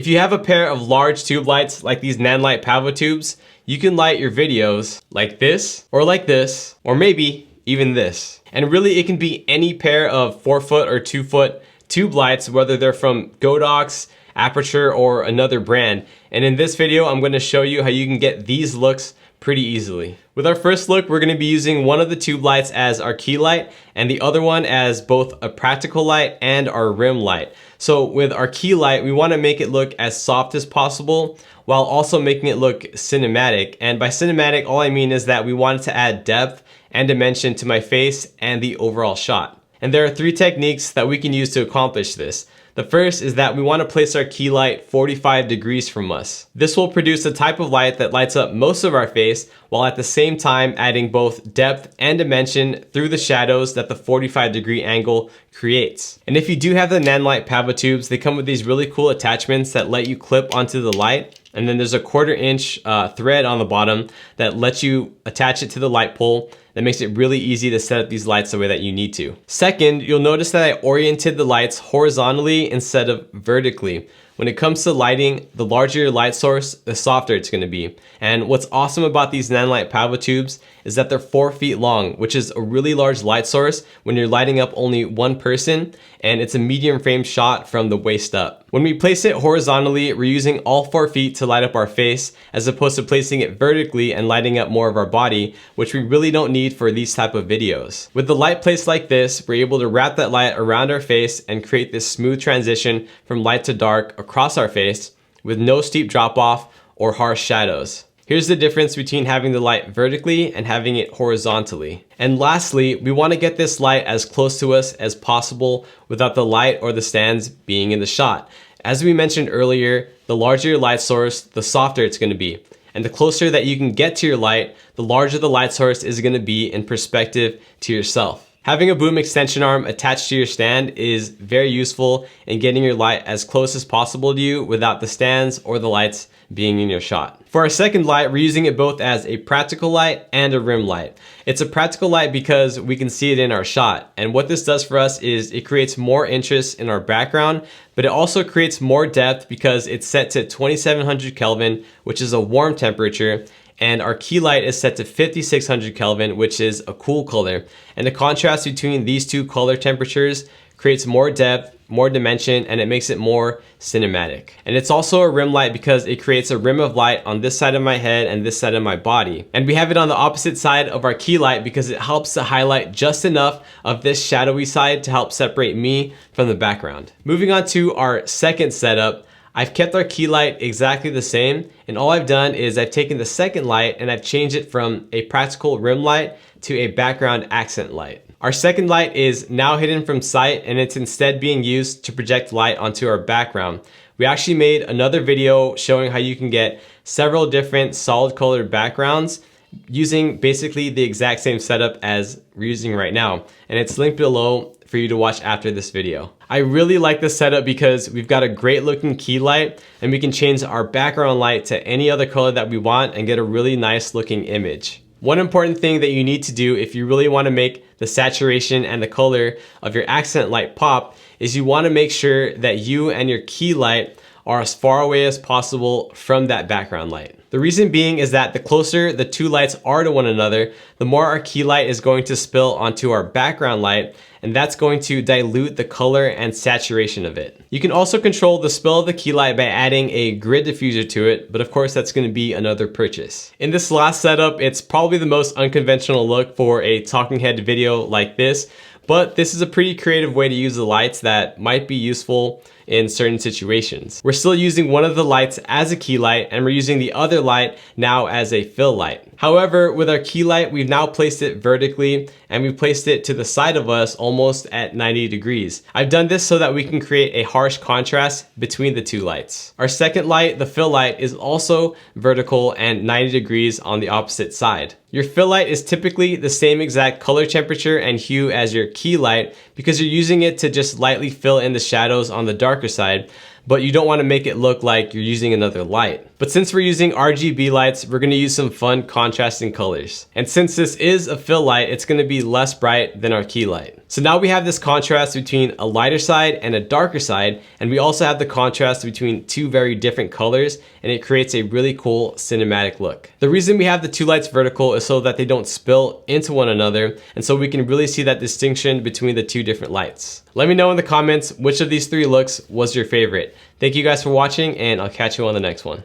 If you have a pair of large tube lights like these Nanlite Pavotubes, you can light your videos like this, or maybe even this. And really it can be any pair of 4-foot or 2-foot tube lights, whether they're from Godox, Aperture, or another brand. And in this video, I'm going to show you how you can get these looks pretty easily. With our first look, we're going to be using one of the tube lights as our key light and the other one as both a practical light and our rim light. So with our key light, we want to make it look as soft as possible while also making it look cinematic. And by cinematic, all I mean is that we wanted to add depth and dimension to my face and the overall shot. And there are 3 techniques that we can use to accomplish this. The first is that we want to place our key light 45 degrees from us. This will produce a type of light that lights up most of our face while at the same time adding both depth and dimension through the shadows that the 45-degree angle creates. And if you do have the Nanlite Pavotubes, they come with these really cool attachments that let you clip onto the light. And then there's a 1/4 inch thread on the bottom that lets you attach it to the light pole. That makes it really easy to set up these lights the way that you need to. Second, you'll notice that I oriented the lights horizontally instead of vertically. When it comes to lighting, the larger your light source, the softer it's going to be. And what's awesome about these Nanlite Pavotubes is that they're 4 feet long, which is a really large light source when you're lighting up only one person, and it's a medium frame shot from the waist up. When we place it horizontally, we're using all 4 feet to light up our face, as opposed to placing it vertically and lighting up more of our body, which we really don't need for these type of videos. With the light placed like this, we're able to wrap that light around our face and create this smooth transition from light to dark across our face with no steep drop off or harsh shadows. Here's the difference between having the light vertically and having it horizontally. And lastly, we want to get this light as close to us as possible without the light or the stands being in the shot. As we mentioned earlier, the larger your light source, the softer it's going to be. And the closer that you can get to your light, the larger the light source is going to be in perspective to yourself. Having a boom extension arm attached to your stand is very useful in getting your light as close as possible to you without the stands or the lights being in your shot. For our second light, we're using it both as a practical light and a rim light. It's a practical light because we can see it in our shot. And what this does for us is it creates more interest in our background, but it also creates more depth because it's set to 2700 Kelvin, which is a warm temperature. And our key light is set to 5600 Kelvin, which is a cool color. And the contrast between these two color temperatures creates more depth, more dimension, and it makes it more cinematic. And it's also a rim light because it creates a rim of light on this side of my head and this side of my body. And we have it on the opposite side of our key light because it helps to highlight just enough of this shadowy side to help separate me from the background. Moving on to our second setup, I've kept our key light exactly the same, and all I've done is I've taken the second light and I've changed it from a practical rim light to a background accent light. Our second light is now hidden from sight, and it's instead being used to project light onto our background. We actually made another video showing how you can get several different solid colored backgrounds using basically the exact same setup as we're using right now, and it's linked below for you to watch after this video. I really like this setup because we've got a great looking key light and we can change our background light to any other color that we want and get a really nice looking image. One important thing that you need to do if you really want to make the saturation and the color of your accent light pop is you want to make sure that you and your key light are as far away as possible from that background light. The reason being is that the closer the two lights are to one another, the more our key light is going to spill onto our background light, and that's going to dilute the color and saturation of it. You can also control the spill of the key light by adding a grid diffuser to it, but of course that's going to be another purchase. In this last setup, it's probably the most unconventional look for a talking head video like this, but this is a pretty creative way to use the lights that might be useful in certain situations. We're still using one of the lights as a key light, and we're using the other light now as a fill light. However, with our key light, we've now placed it vertically and we've placed it to the side of us almost at 90 degrees. I've done this so that we can create a harsh contrast between the two lights. Our second light, the fill light, is also vertical and 90 degrees on the opposite side. Your fill light is typically the same exact color temperature and hue as your key light because you're using it to just lightly fill in the shadows on the darker side, but you don't want to make it look like you're using another light. But since we're using RGB lights, we're going to use some fun contrasting colors. And since this is a fill light, it's going to be less bright than our key light. So now we have this contrast between a lighter side and a darker side, and we also have the contrast between two very different colors, and it creates a really cool cinematic look. The reason we have the two lights vertical is so that they don't spill into one another, and so we can really see that distinction between the two different lights. Let me know in the comments which of these three looks was your favorite. Thank you guys for watching, and I'll catch you on the next one.